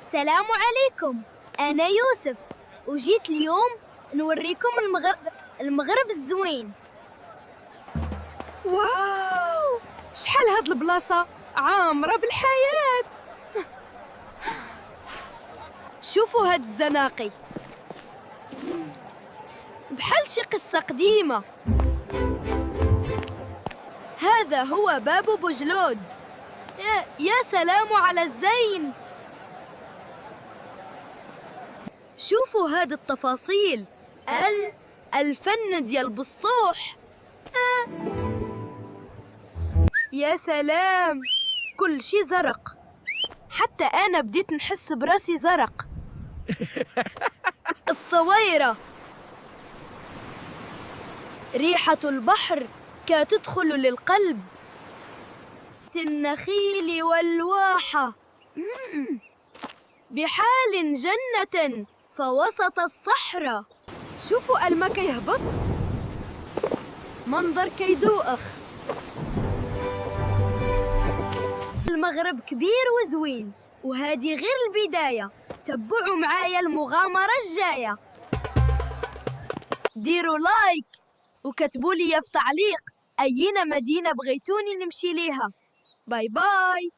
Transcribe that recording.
السلام عليكم. أنا يوسف وجيت اليوم نوريكم المغرب الزوين. واو، شحال هاد البلاصة عامرة بالحياة. شوفوا هاد الزناقي بحال شي قصة قديمة. هذا هو باب بوجلود. يا سلام على الزين. شوفوا هاد التفاصيل، الفن ديال بصوح. يا سلام، كل شي زرق، حتى أنا بديت نحس براسي زرق. الصويرة، ريحة البحر كتدخل للقلب. النخيل والواحة، بحال جنة فوسط الصحراء. شوفوا الماء كيهبط، منظر كيدوخ. المغرب كبير وزوين، وهذه غير البداية. تبعوا معايا المغامرة الجاية. ديروا لايك وكتبوا لي في تعليق أينا مدينة بغيتوني نمشي ليها. باي باي.